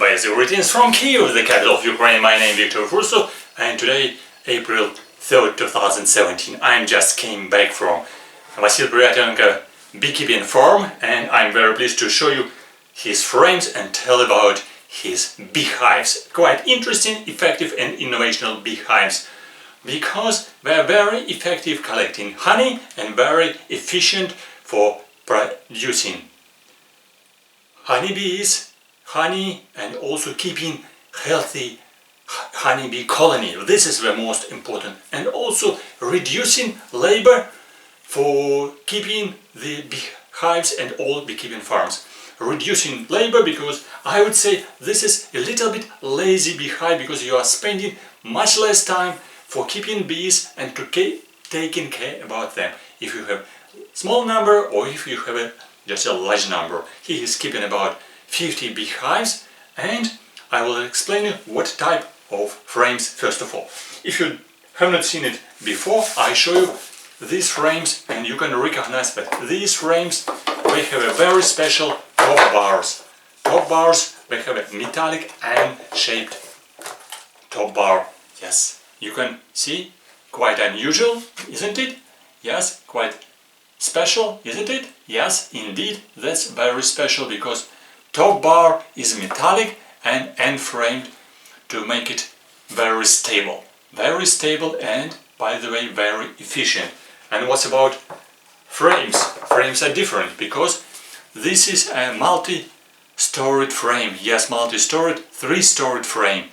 Vasyl greetings from Kiev, the capital of Ukraine. My name is Viktor Fursov, and today, April 3rd, 2017, I just came back from Ulей Priятеленко beekeeping farm, and I'm very pleased to show you his frames and tell about his beehives. Quite interesting, effective and innovational beehives, because they're very effective collecting honey and very efficient for producing honeybees, honey, and also keeping healthy honeybee colony. This is the most important, and also reducing labor for keeping the beehives and all beekeeping farms. Reducing labor, because I would say this is a little bit lazy beehive, because you are spending much less time for keeping bees and to taking care about them. If you have small number or if you have just a large number. He is keeping about 50 beehives, and I will explain you what type of frames first of all. If you have not seen it before, I show you these frames, and you can recognize that these frames, they have a very special top bars. Top bars, they have a metallic and shaped top bar. Yes, you can see, quite unusual, isn't it? Yes, quite special, isn't it? Yes, indeed, that's very special, because top bar is metallic and end framed to make it very stable and, by the way, very efficient. And what's about frames? Frames are different, because this is a multi-storied frame. Yes, multi-storied, three-storied frame.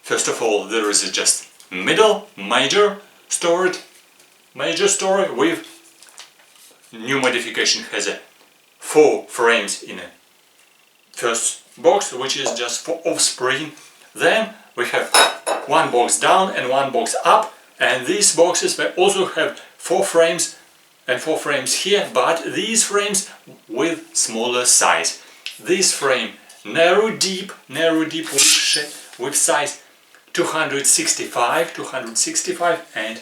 First of all, there is just middle, major story with new modification has a 4 frames in a first box, which is just for offspring. Then we have one box down and one box up, and these boxes they also have 4 frames and 4 frames here, but these frames with smaller size. This frame narrow deep with size 265 and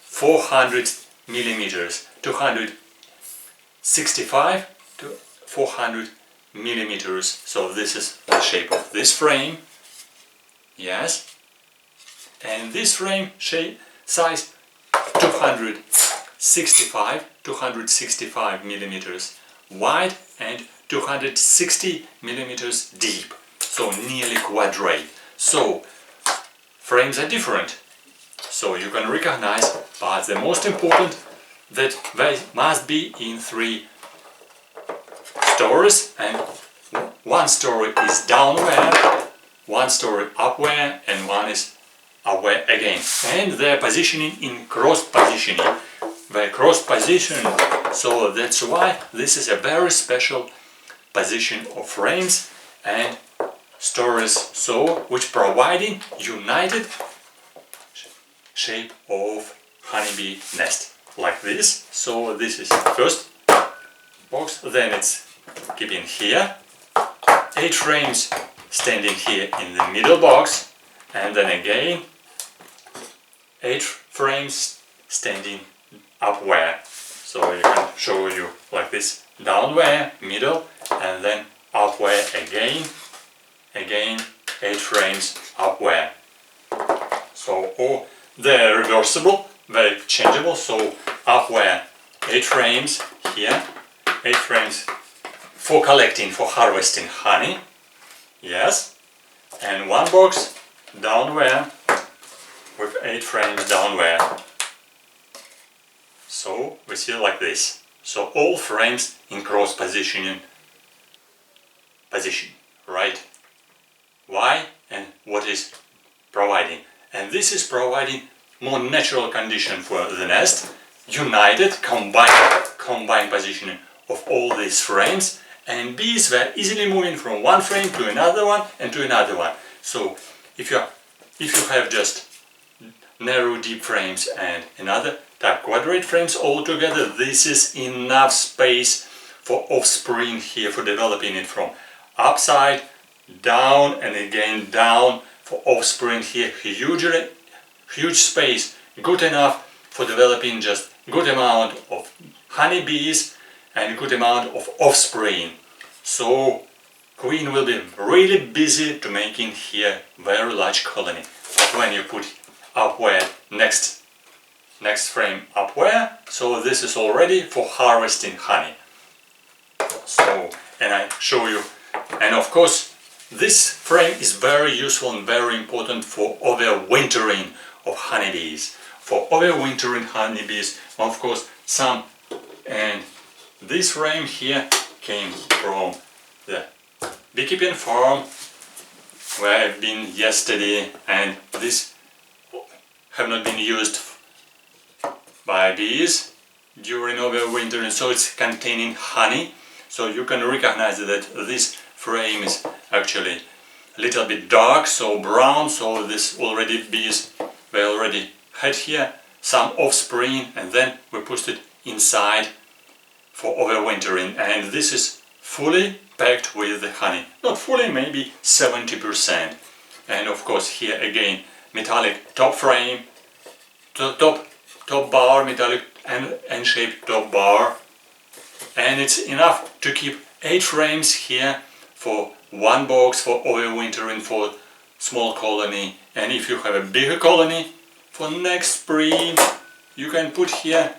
400 millimeters, 265 to 400 millimeters. So this is the shape of this frame. Yes, and this frame shape size 265 millimeters wide and 260 millimeters deep. So nearly quadrate. So frames are different. So you can recognize, but the most important that they must be in 3 stories, and one story is downward, one story upward, and one is upward again. And they're positioning in cross positioning. They're cross positioned, so that's why this is a very special position of frames and stories, so which providing united shape of honeybee nest like this. So this is first box, then it's keeping here 8 frames standing here in the middle box, and then again 8 frames standing upward. So you can show you like this: downward, middle, and then upward again 8 frames upward. So all they're reversible, very changeable. So upward 8 frames here, 8 frames for collecting, for harvesting honey. Yes, and one box downward with 8 frames downward. So we see like this. So all frames in cross position, right? Why and what is providing? And this is providing more natural condition for the nest, united, combined positioning of all these frames, and bees were easily moving from one frame to another one and to another one. So if you have just narrow deep frames and another type quadrate frames all together, this is enough space for offspring here, for developing it from upside down and again down for offspring here. Huge space, good enough for developing just good amount of honeybees and good amount of offspring. So queen will be really busy to making here very large colony. But when you put upward next frame upward, so this is already for harvesting honey. So, and I show you, and of course this frame is very useful and very important for overwintering of honeybees. For overwintering honeybees, of course, some, and this frame here came from the beekeeping farm where I've been yesterday, and this have not been used by bees during overwintering, so it's containing honey. So you can recognize that this frame is actually a little bit dark, so brown, so this already bees we already had here some offspring, and then we pushed it inside for overwintering, and this is fully packed with the honey. Not fully, maybe 70%. And of course here again metallic top frame, top bar, metallic and shaped top bar, and it's enough to keep 8 frames here for one box for overwintering for small colony. And if you have a bigger colony for next spring, you can put here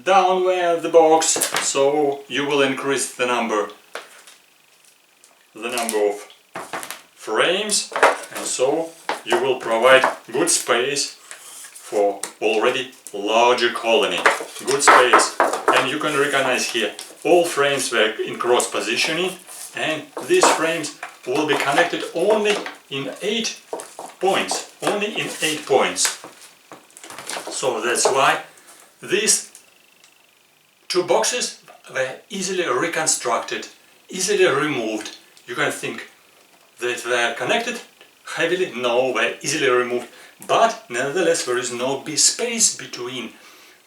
downward the box, so you will increase the number of frames, and so you will provide good space for already larger colony. Good space, and you can recognize here all frames were in cross positioning, and these frames will be connected only in 8 points. Only in 8 points. So that's why these 2 boxes were easily reconstructed, easily removed. You can think that they are connected heavily. No, they're easily removed. But nevertheless, there is no big space between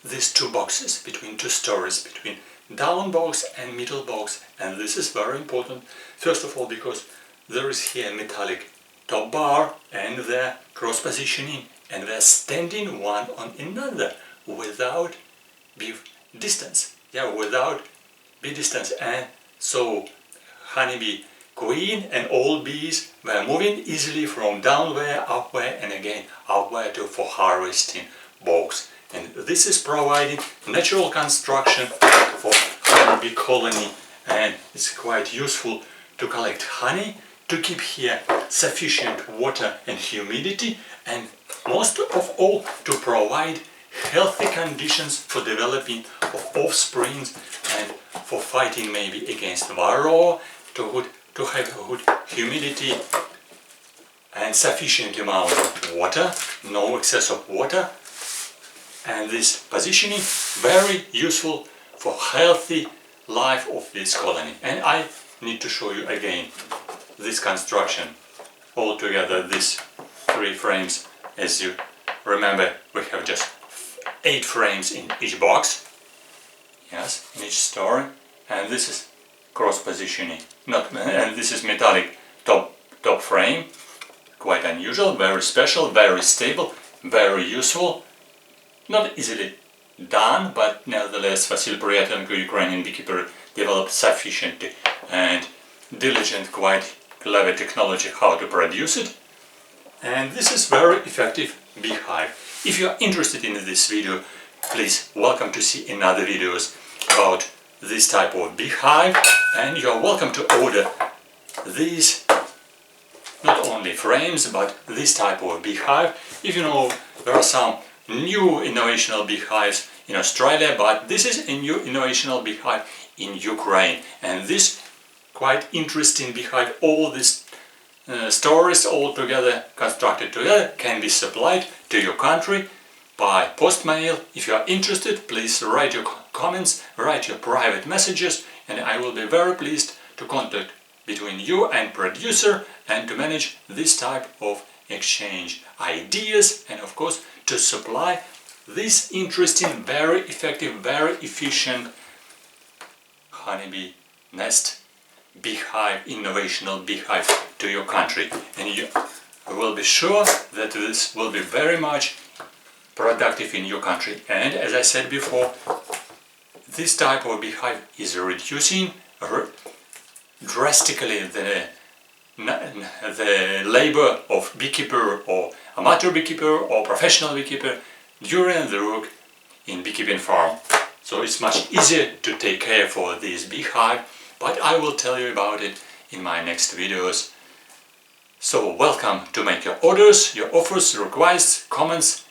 these 2 boxes, between 2 stories, between down box and middle box. And this is very important. First of all, because there is here metallic top bar, and they're cross positioning, and they're standing one on another without big distance. Yeah, without big distance. And so honeybee queen and all bees were moving easily from downward, upward, and again upward for harvesting box. And this is providing natural construction for honeybee colony, and it's quite useful to collect honey, to keep here sufficient water and humidity, and most of all to provide healthy conditions for developing of offsprings and for fighting maybe against varroa, to have good humidity and sufficient amount of water, no excess of water. And this positioning very useful for healthy life of this colony. And I need to show you again this construction altogether, these 3 frames. As you remember, we have just 8 frames in each box, yes, in each story, and this is cross positioning, and this is metallic top frame, quite unusual, very special, very stable, very useful, not easily done, but nevertheless Vasyl Priyatelenko, Ukrainian beekeeper, developed sufficient and diligent, quite clever technology how to produce it. And this is very effective beehive. If you are interested in this video, please welcome to see another videos about this type of beehive, and you are welcome to order these, not only frames, but this type of beehive. If you know, there are some new innovational beehives in Australia, but this is a new innovational beehive in Ukraine, and this quite interesting beehive, all these stories all together, constructed together, can be supplied to your country by post mail. If you are interested, please write your comments, write your private messages, and I will be very pleased to contact between you and producer and to manage this type of exchange ideas, and of course to supply this interesting, very effective, very efficient honeybee nest beehive, innovational beehive to your country. And you will be sure that this will be very much productive in your country. And as I said before, this type of beehive is reducing drastically the labor of beekeeper or amateur beekeeper or professional beekeeper during the work in beekeeping farm. So it's much easier to take care for this beehive, but I will tell you about it in my next videos. So welcome to make your orders, your offers, requests, comments,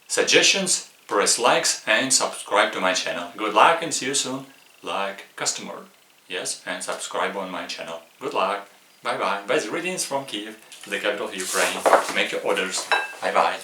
suggestions, press likes and subscribe to my channel. Good luck and see you soon. Like customer. Yes, and subscribe on my channel. Good luck. Bye bye. Best greetings from Kiev, the capital of Ukraine. Make your orders. Bye bye.